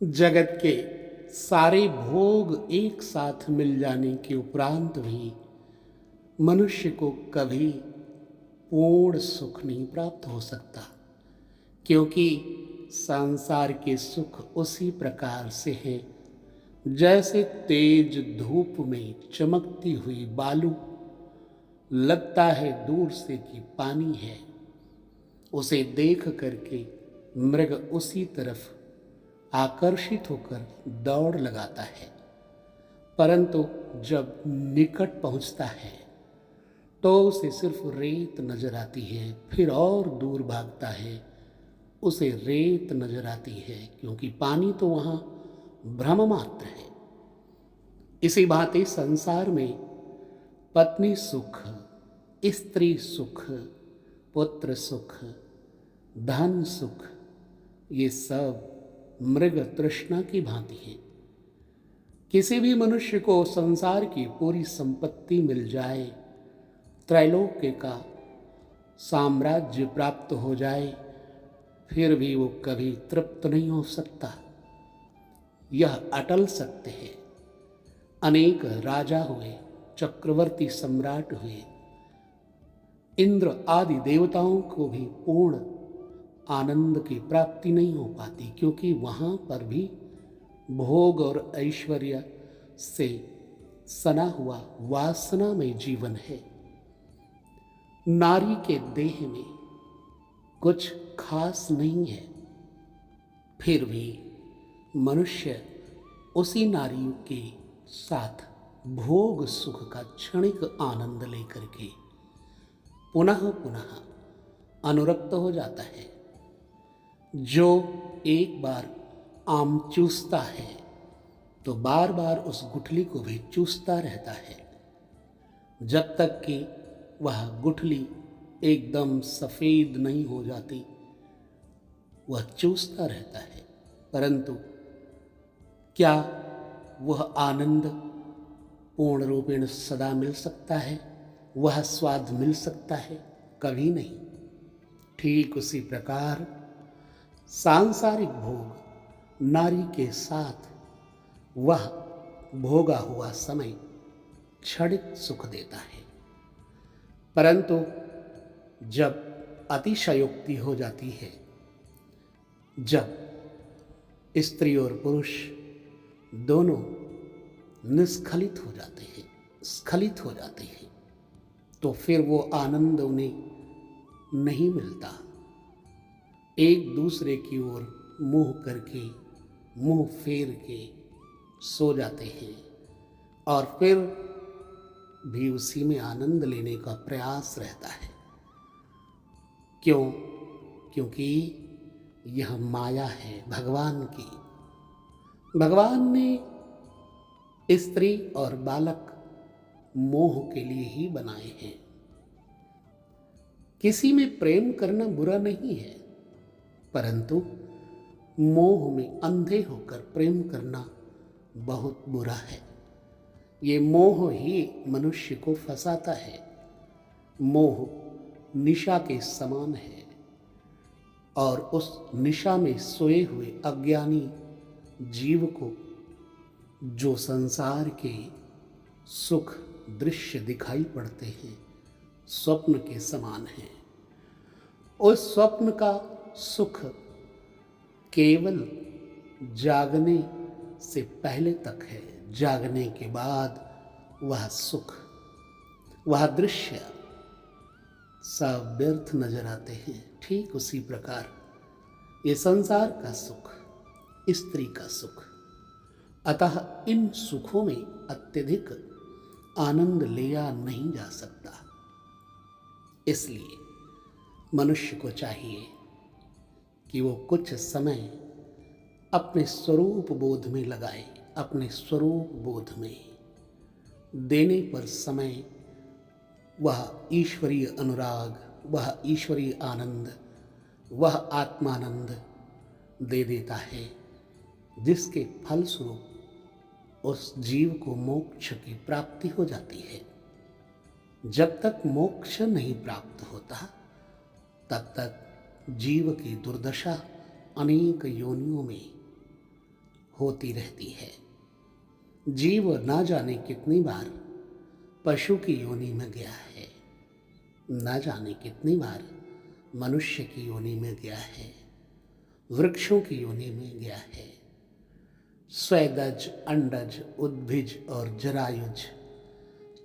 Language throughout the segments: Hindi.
जगत के सारे भोग एक साथ मिल जाने के उपरांत भी मनुष्य को कभी पूर्ण सुख नहीं प्राप्त हो सकता, क्योंकि संसार के सुख उसी प्रकार से है जैसे तेज धूप में चमकती हुई बालू लगता है दूर से कि पानी है। उसे देख करके मृग उसी तरफ आकर्षित होकर दौड़ लगाता है, परंतु जब निकट पहुंचता है तो उसे सिर्फ रेत नजर आती है। फिर और दूर भागता है, उसे रेत नजर आती है, क्योंकि पानी तो वहां भ्रम मात्र है। इसी भांति संसार में पत्नी सुख, स्त्री सुख, पुत्र सुख, धन सुख, ये सब मृग तृष्णा की भांति है। किसी भी मनुष्य को संसार की पूरी संपत्ति मिल जाए, त्रैलोक्य का साम्राज्य प्राप्त हो जाए, फिर भी वो कभी तृप्त नहीं हो सकता। यह अटल सत्य है। अनेक राजा हुए, चक्रवर्ती सम्राट हुए, इंद्र आदि देवताओं को भी पूर्ण आनंद की प्राप्ति नहीं हो पाती, क्योंकि वहां पर भी भोग और ऐश्वर्य से सना हुआ वासना में जीवन है। नारी के देह में कुछ खास नहीं है, फिर भी मनुष्य उसी नारी के साथ भोग सुख का क्षणिक आनंद लेकर के पुनः पुनः अनुरक्त हो जाता है। जो एक बार आम चूसता है तो बार बार उस गुठली को भी चूसता रहता है, जब तक कि वह गुठली एकदम सफेद नहीं हो जाती, वह चूसता रहता है। परंतु क्या वह आनंद पूर्ण रूपेण सदा मिल सकता है? वह स्वाद मिल सकता है? कभी नहीं। ठीक उसी प्रकार सांसारिक भोग नारी के साथ वह भोगा हुआ समय क्षणिक सुख देता है, परंतु जब अतिशयोक्ति हो जाती है, जब स्त्री और पुरुष दोनों निस्खलित हो जाते हैं, स्खलित हो जाते हैं, तो फिर वो आनंद उन्हें नहीं मिलता। एक दूसरे की ओर मुंह करके, मुंह फेर के सो जाते हैं और फिर भी उसी में आनंद लेने का प्रयास रहता है। क्यों? क्योंकि यह माया है भगवान की। भगवान ने स्त्री और बालक मोह के लिए ही बनाए हैं। किसी में प्रेम करना बुरा नहीं है, परंतु मोह में अंधे होकर प्रेम करना बहुत बुरा है। ये मोह ही मनुष्य को फंसाता है। मोह निशा के समान है और उस निशा में सोए हुए अज्ञानी जीव को जो संसार के सुख दृश्य दिखाई पड़ते हैं, स्वप्न के समान है। उस स्वप्न का सुख केवल जागने से पहले तक है, जागने के बाद वह सुख, वह दृश्य सब व्यर्थ नजर आते हैं। ठीक उसी प्रकार ये संसार का सुख, स्त्री का सुख, अतः इन सुखों में अत्यधिक आनंद लिया नहीं जा सकता। इसलिए मनुष्य को चाहिए कि वो कुछ समय अपने स्वरूप बोध में लगाए। अपने स्वरूप बोध में देने पर समय वह ईश्वरीय अनुराग, वह ईश्वरीय आनंद, वह आत्मानंद दे देता है, जिसके फलस्वरूप उस जीव को मोक्ष की प्राप्ति हो जाती है। जब तक मोक्ष नहीं प्राप्त होता, तब तक जीव की दुर्दशा अनेक योनियों में होती रहती है। जीव ना जाने कितनी बार पशु की योनि में गया है, ना जाने कितनी बार मनुष्य की योनि में गया है, वृक्षों की योनि में गया है। स्वेदज, अंडज, उद्भिज और जरायुज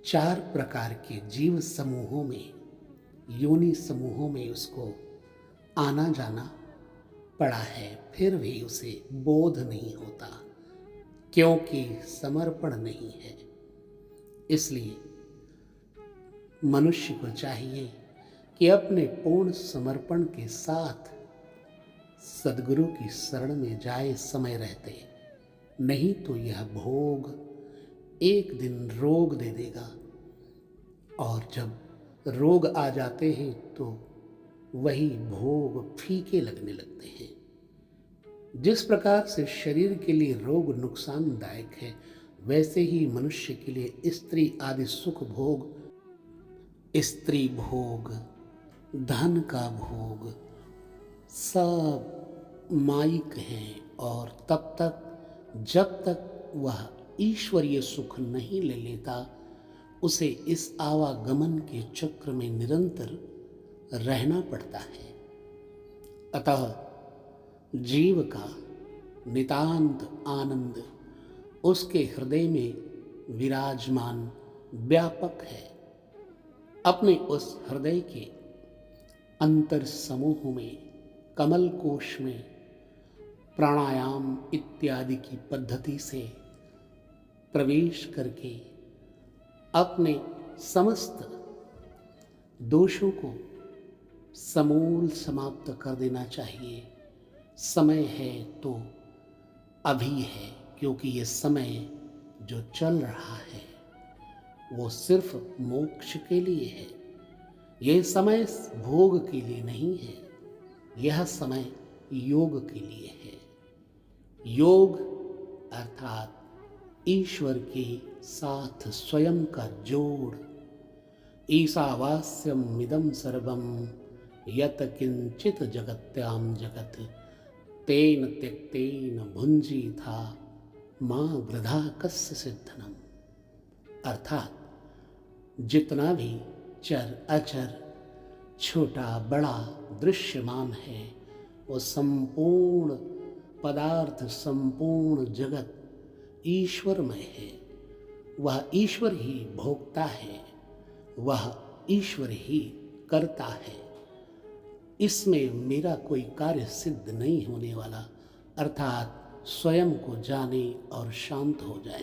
4 प्रकार के जीव समूहों में, योनि समूहों में उसको आना जाना पड़ा है, फिर भी उसे बोध नहीं होता, क्योंकि समर्पण नहीं है। इसलिए मनुष्य को चाहिए कि अपने पूर्ण समर्पण के साथ सद्गुरु की शरण में जाए समय रहते, नहीं तो यह भोग एक दिन रोग दे देगा, और जब रोग आ जाते हैं तो वही भोग फीके लगने लगते हैं। जिस प्रकार से शरीर के लिए रोग नुकसानदायक है, वैसे ही मनुष्य के लिए स्त्री आदि सुख भोग, स्त्री भोग, धन का भोग सब मायिक हैं, और तब तक जब तक वह ईश्वरीय सुख नहीं ले लेता, उसे इस आवागमन के चक्र में निरंतर रहना पड़ता है। अतः जीव का नितांत आनंद उसके हृदय में विराजमान व्यापक है। अपने उस हृदय के अंतर समूह में, कमल कोश में प्राणायाम इत्यादि की पद्धति से प्रवेश करके अपने समस्त दोषों को समूल समाप्त कर देना चाहिए। समय है तो अभी है, क्योंकि ये समय जो चल रहा है वो सिर्फ मोक्ष के लिए है। ये समय भोग के लिए नहीं है, यह समय योग के लिए है। योग अर्थात ईश्वर के साथ स्वयं का जोड़। ईशावास्यम इदं सर्वं यत किंचित जगत्याम जगत तेन त्यक्तेन भुंजी था माँ गृधा कस्य सिद्धनम। अर्थात जितना भी चर अचर, छोटा बड़ा दृश्यमान है, वो संपूर्ण पदार्थ, संपूर्ण जगत ईश्वरमय है। वह ईश्वर ही भोगता है, वह ईश्वर ही करता है। इसमें मेरा कोई कार्य सिद्ध नहीं होने वाला, अर्थात स्वयं को जाने और शांत हो जाए।